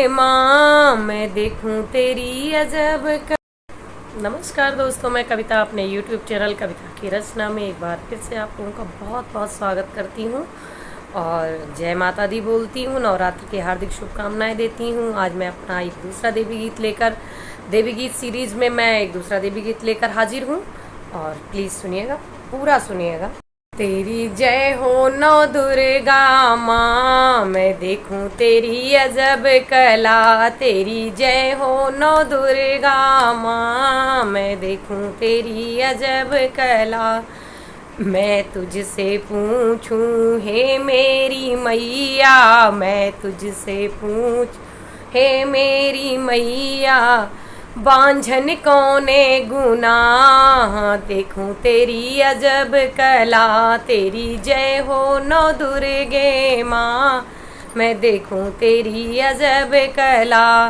गे माँ, मैं देखूं तेरी अजब नमस्कार दोस्तों, मैं कविता अपने YouTube चैनल कविता की रचना में एक बार फिर से आप लोगों का बहुत बहुत स्वागत करती हूँ और जय माता दी बोलती हूँ। नवरात्र की हार्दिक शुभकामनाएं देती हूँ। आज मैं अपना एक दूसरा देवी गीत सीरीज़ में मैं एक दूसरा देवी गीत लेकर हाजिर हूँ और प्लीज़ सुनिएगा, पूरा सुनिएगा। तेरी जय हो नौ दुर्गा माँ, मैं देखूं तेरी अजब कला। तेरी जय हो नौ दुर्गा माँ, मैं देखूं तेरी अजब कला। मैं तुझसे पूछूं हे मेरी मैया, मैं तुझसे पूछ हे मेरी मैया, बांझन कौने गुनाह, देखूं तेरी अजब कला। तेरी जय हो नौ दुर्गे माँ, मैं देखूं तेरी अजब कला।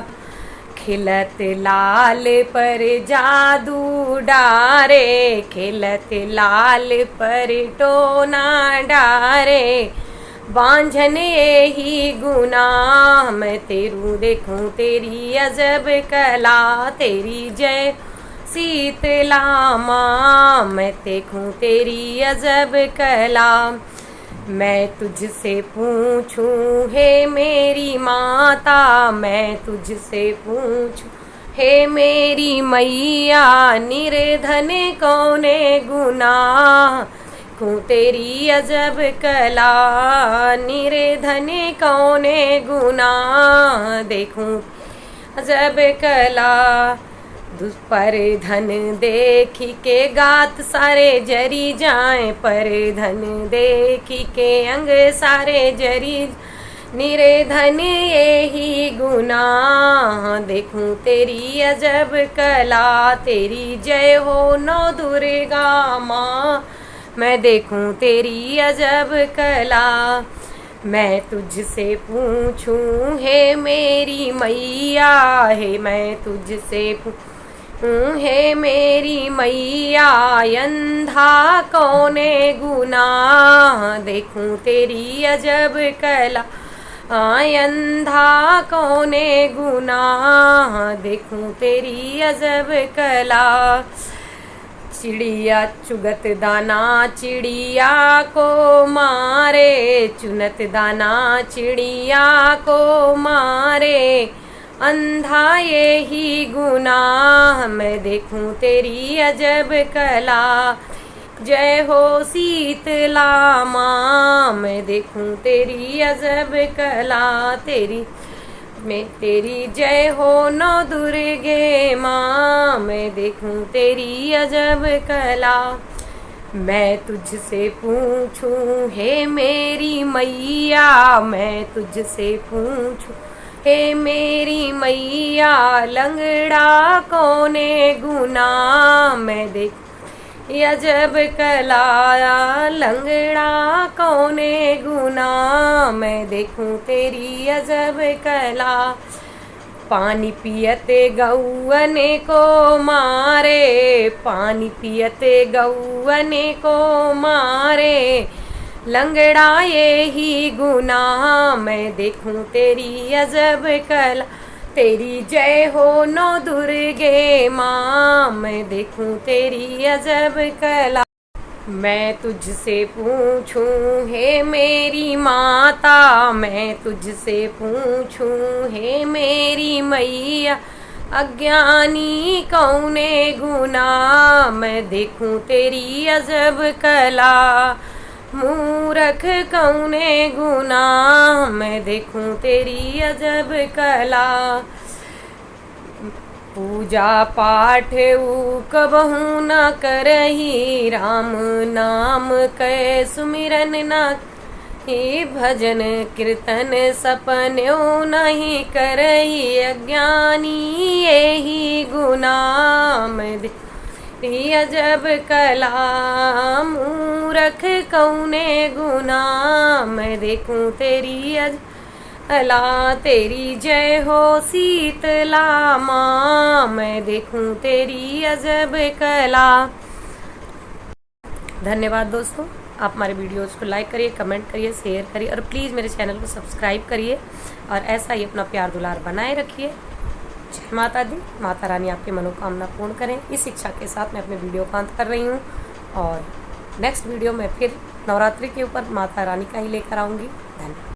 खिलत लाल पर जादू डारे, खिलत लाल पर टोना डारे, बांझन यही गुनाह, मैं तेरू देखूं तेरी अजब कला। तेरी जय शीतला माँ, मैं देखूं तेरी अजब कला। मैं तुझसे पूछूं हे मेरी माता, मैं तुझसे पूछूं हे मेरी मैया, निर्धन कौने गुनाह, देखूं तेरी अजब कला। निर्धन कौने गुनाह, देखूं अजब कला। पर धन देखी के गात सारे जरी जाए, पर धन देखी के अंग सारे जरी, निर्धन यही गुनाह, देखूं तेरी अजब कला। तेरी जय हो नौ दुर्गा माँ, मैं देखूं तेरी अजब कला। मैं तुझसे पूछूं हे मेरी मैया, हे मैं तुझसे पूछूं हे मेरी मैया, अंधा कौने गुनाह, देखूं तेरी अजब कला। अंधा कौने गुनाह, देखूं तेरी अजब कला। चिड़िया चुगत दाना चिड़िया को मारे, चुनत दाना चिड़िया को मारे, अंधा यही गुनाह, मैं देखूं तेरी अजब कला। जय हो शीतला माँ, मैं देखूं तेरी अजब कला। तेरी जय हो नौ दुर्गे माँ, मैं देखूं तेरी अजब कला। मैं तुझसे पूछूं हे मेरी मैया, मैं तुझसे पूछूं हे मेरी मैया, लंगड़ा कौने गुनाह, मैं देखूं अजब कला। लंगड़ा कौने गुनाह, मैं देखूं तेरी अजब कला। पानी पियते गौअने को मारे, पानी पियते गौअने को मारे, लंगड़ा यही गुनाह, मैं देखूं तेरी अजब कला। तेरी जय हो नौ दुर्गे माँ, मैं देखूं तेरी अजब कला। मैं तुझसे पूछूं हे मेरी माता, मैं तुझसे पूछूं हे मेरी मैया, अज्ञानी कौने गुनाह, मैं देखूं तेरी अजब कला। मूर्ख कौने गुनाह, मैं देखूं तेरी अजब कला। पूजा पाठ ऊ कबहू न करही, राम नाम कै सुमिरन न ही, भजन कीर्तन सपन्यों नहीं करही, अज्ञानी यही गुनाह, मैं तेरी अजब कला। मूर्ख कौने गुनाह, मैं देखूं तेरी अजब कला। तेरी जय हो शीतला माँ, मैं देखूं तेरी अजब कला। धन्यवाद दोस्तों। आप हमारे वीडियोस को लाइक करिए, कमेंट करिए, शेयर करिए और प्लीज़ मेरे चैनल को सब्सक्राइब करिए और ऐसा ही अपना प्यार दुलार बनाए रखिए। जय माता दी। माता रानी आपकी मनोकामना पूर्ण करें। इस इच्छा के साथ मैं अपने वीडियो का अंत कर रही हूँ और नेक्स्ट वीडियो में फिर नवरात्रि के ऊपर माता रानी का ही लेकर आऊँगी। धन्यवाद।